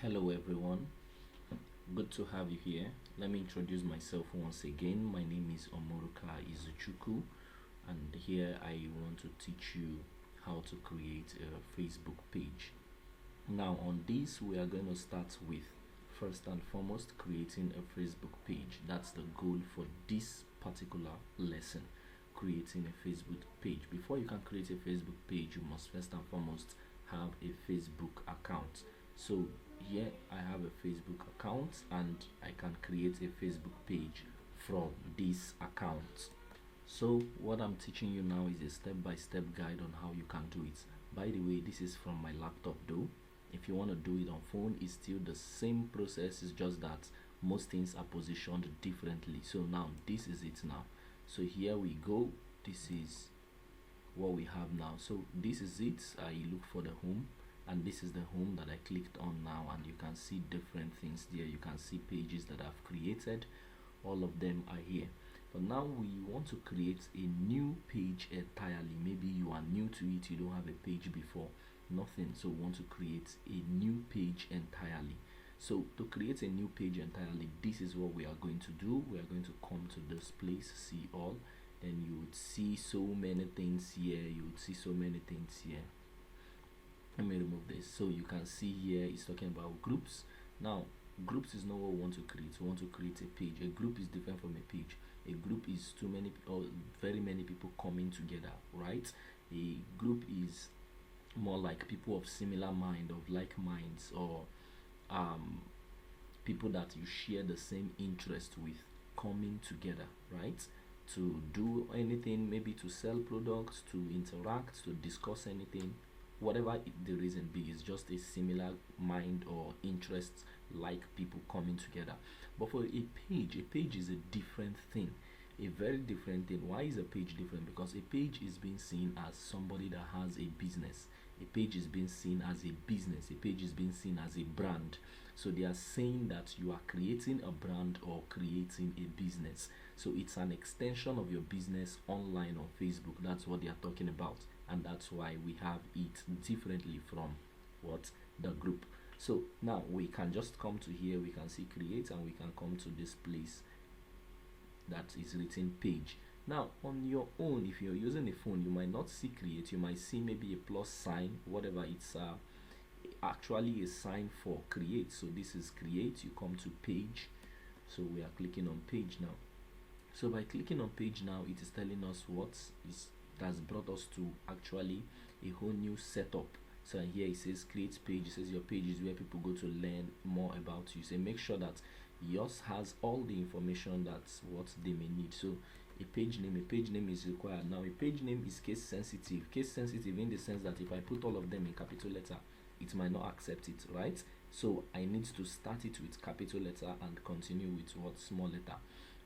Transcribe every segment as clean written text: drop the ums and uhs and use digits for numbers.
Hello everyone, good to have you here. Let me introduce myself once again. My name is Omoruka Izuchuku, and here I want to teach you how to create a Facebook page. Now, on this, we are going to start with first and foremost creating a Facebook page. That's the goal for this particular lesson, creating a Facebook page. Before you can create a Facebook page, you must first and foremost have a Facebook account. So here I have a Facebook account and I can create a Facebook page from this account. So what I'm teaching you now is a step-by-step guide on how you can do it. By the way, this is from my laptop though. If you want to do it on phone, it's still the same process. It's just that most things are positioned differently. So now this is it now. So here we go. This is what we have now. So this is it. I look for the home, and this is the home that I clicked on now, and you can see different things there. You can see pages that I've created. All of them are here. But now we want to create a new page entirely. Maybe you are new to it, you don't have a page before, nothing. So we want to create a new page entirely. So to create a new page entirely, this is what we are going to do. We are going to come to this place, see all, then you would see so many things here. You would see so many things here. Let me remove this. So you can see here it's talking about groups. Now groups is not what we want to create. We want to create a page. A group is different from a page. A group is too many or very many people coming together, right? A group is more like people of similar mind, of like minds, or um people that you share the same interest with coming together, right? To do anything, maybe to sell products, to interact, to discuss anything, whatever the reason be, is just a similar mind or interest, like people coming together. But for a page is a different thing, a very different thing. Why is a page different? Because a page is being seen as somebody that has a business. A page is being seen as a business. A page is being seen as a brand. So they are saying that you are creating a brand or creating a business. So it's an extension of your business online on Facebook. That's what they are talking about, and that's why we have it differently from what the group. So now we can just come to here, we can see create, and we can come to this place that is written page. Now on your own, if you're using a phone, you might not see create, you might see maybe a plus sign, whatever. It's actually a sign for create. So this is create, you come to page. So we are clicking on page now. So by clicking on page now, it is telling us what is, that's brought us to actually a whole new setup. So here it says create page. It says your page is where people go to learn more about you. So make sure that yours has all the information that's what they may need. So a page name is required. Now a page name is case sensitive. Case sensitive in the sense that if I put all of them in capital letter, it might not accept it, right? So I need to start it with capital letter and continue with what, small letter,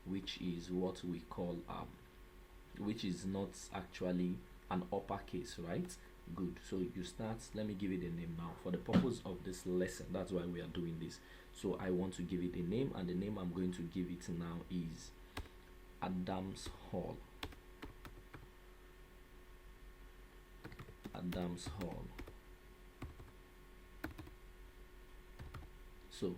which is what we call which is not actually an uppercase, right? Good. So you start, let me give it a name now for the purpose of this lesson. That's why we are doing this. So I want to give it a name, and the name I'm going to give it now is Adams Hall. Adams Hall. So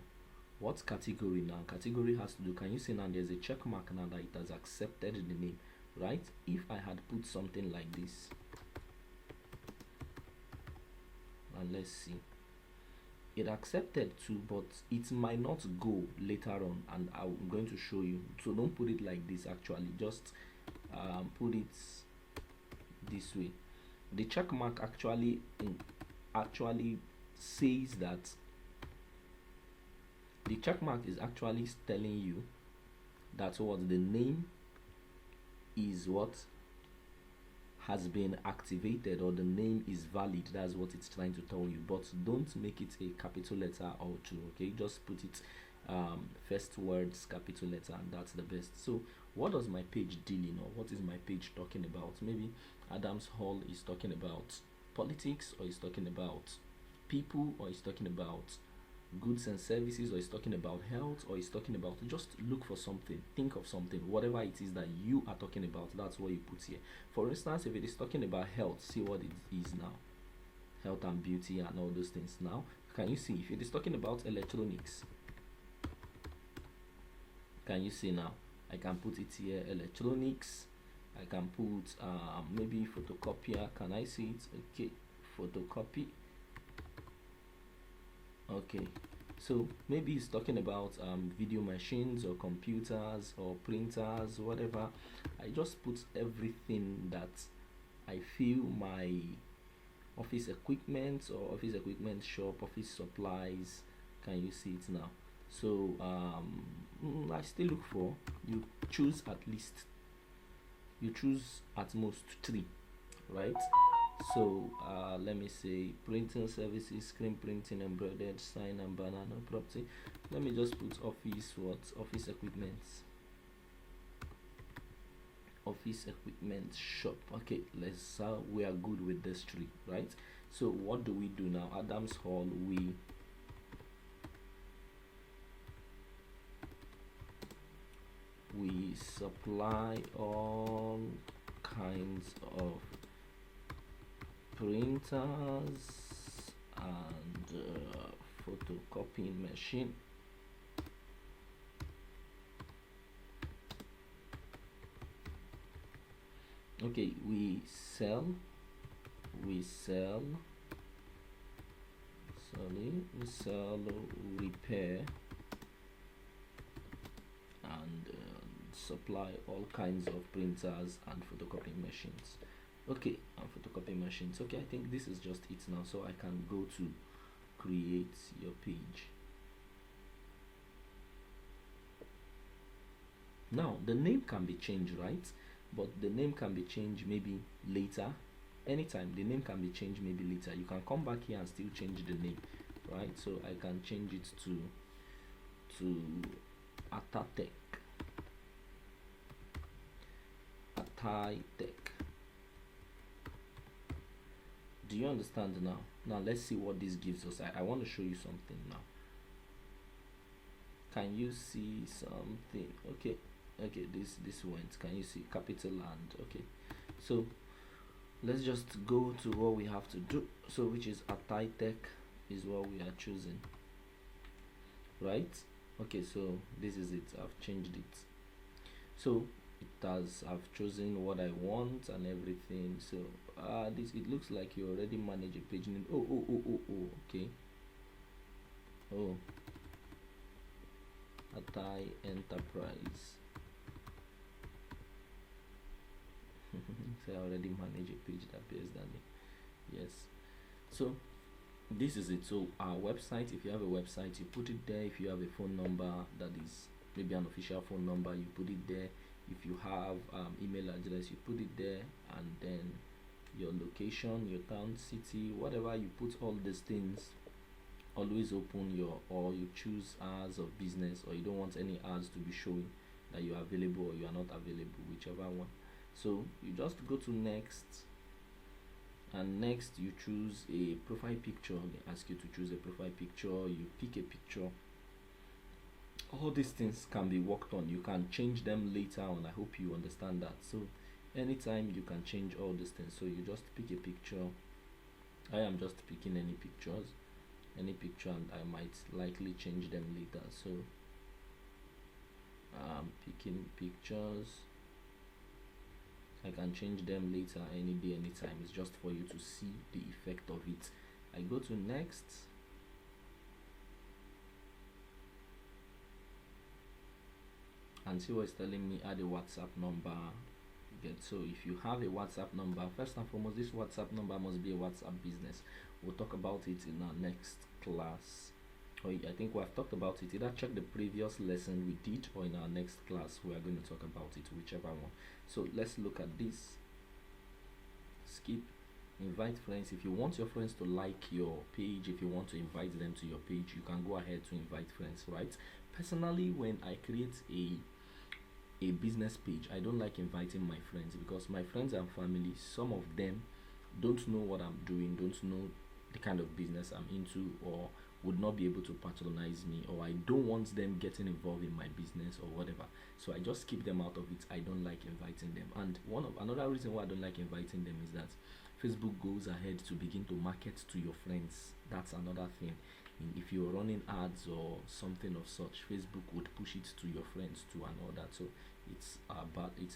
what category now? Category has to do, can you see now there's a check mark now that it has accepted the name, right? If I had put something like this, and let's see, it accepted too, but it might not go later on, and I'm going to show you. So don't put it like this, actually just put it this way. The check mark actually says that the check mark is actually telling you that what the name is what has been activated, or the name is valid. That's what it's trying to tell you. But don't make it a capital letter or two, okay? Just put it first words capital letter, and that's the best. So what does my page dealing, or what is my page talking about? Maybe Adams Hall is talking about politics, or is talking about people, or is talking about goods and services, or is talking about health, or is talking about, just look for something, think of something, whatever it is that you are talking about, that's what you put here. For instance, if it is talking about health, see what it is now, health and beauty and all those things. Now Can you see? If it is talking about electronics, can you see now? I can put it here, electronics. I can put maybe photocopier. Can I see it? Okay, photocopy. Okay, so maybe it's talking about video machines or computers or printers, whatever. I just put everything that I feel my office equipment or office equipment shop, office supplies. Can you see it now? So I still look for, you choose at least, you choose at most three, right? So let me say printing services, screen printing, embroidered, sign and banner property. Let me just put office, what, office equipment, office equipment shop. Okay, let's we are good with this tree, right? So what do we do now? Adams Hall, we supply all kinds of printers and photocopying machine. Okay, we sell repair and supply all kinds of printers and photocopying machines. Okay, and photocopying machines. Okay, I think this is just it now, so I can go to create your page. Now the name can be changed, right? But the name can be changed maybe later. Anytime the name can be changed maybe later. You can come back here and still change the name, right? So I can change it to Atatech. Tech. Do you understand now? Now let's see what this gives us. I want to show you something now. Can you see something? Okay, this went. Can you see capital and okay? So let's just go to what we have to do. So which is Tech is what we are choosing, right? Okay, so this is it. I've changed it. So I've chosen what I want and everything. So this, it looks like you already manage a page name. Okay. Oh, Atai Enterprise. So I already manage a page that bears that name. Yes. So this is it. So our website, if you have a website, you put it there. If you have a phone number that is maybe an official phone number, you put it there. If you have email address, you put it there, and then your location, your town, city, whatever, you put all these things. Always open your, or you choose hours of business, or you don't want any ads to be showing that you are available or you are not available, whichever one. So you just go to next, and next you choose a profile picture. They ask you to choose a profile picture. You pick a picture. All these things can be worked on. You can change them later on. I hope you understand that. So anytime you can change all these things. So you just pick a picture. I am just picking any picture, and I might likely change them later. So I'm picking pictures. I can change them later, any day, anytime. It's just for you to see the effect of it. I go to next. And see what it's telling me. Add a WhatsApp number. So if you have a WhatsApp number, first and foremost, this WhatsApp number must be a WhatsApp business. We'll talk about it in our next class. Or I think we have talked about it. Either check the previous lesson we did, or in our next class we are going to talk about it, whichever one. So let's look at this. Skip. Invite friends. If you want your friends to like your page, if you want to invite them to your page, you can go ahead to invite friends, right? Personally, when I create a business page, I don't like inviting my friends, because my friends and family, some of them don't know what I'm doing, don't know the kind of business I'm into, or would not be able to patronize me, or I don't want them getting involved in my business or whatever. So I just keep them out of it. I don't like inviting them. And another reason why I don't like inviting them is that Facebook goes ahead to begin to market to your friends. That's another thing. if you're running ads or something of such, Facebook would push it to your friends too and all that. So it's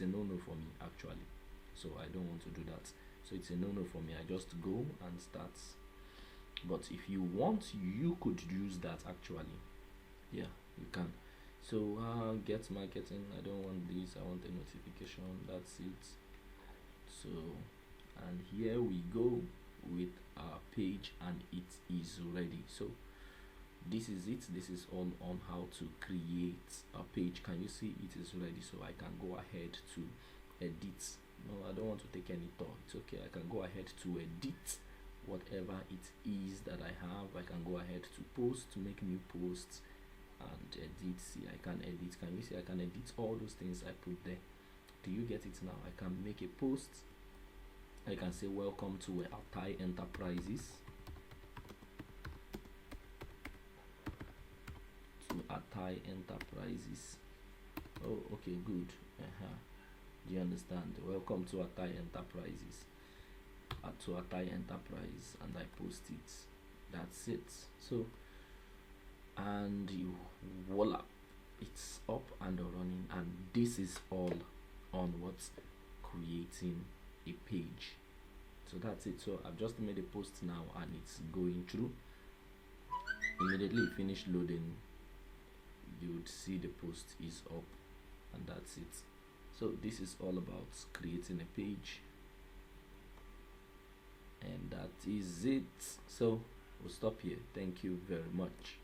a no-no for me actually. So I don't want to do that. So it's a no-no for me. I just go and start. But if you want, you could use that actually. Yeah, you can. So get marketing. I don't want this. I want a notification. That's it. So, and here we go with our page, and it is ready. So this is it. This is all on how to create a page. Can you see it is ready? So I can go ahead to edit. No, I don't want to take any thought. It's okay. I can go ahead to edit whatever it is that I have. I can go ahead to post, to make new posts, and edit. See, I can edit. Can you see? I can edit all those things I put there. Do you get it now? I can make a post. I can say welcome to Atai Enterprises. To Atai Enterprises. Oh, okay, good. Do you understand? Welcome to Atai Enterprises. To Atai Enterprise, and I post it. That's it. So, and you voila, it's up and running, and this is all on what's creating a page. So that's it. So I've just made a post now, and it's going through. Immediately finish loading, you would see the post is up, and that's it. So this is all about creating a page, and that is it. So we'll stop here. Thank you very much.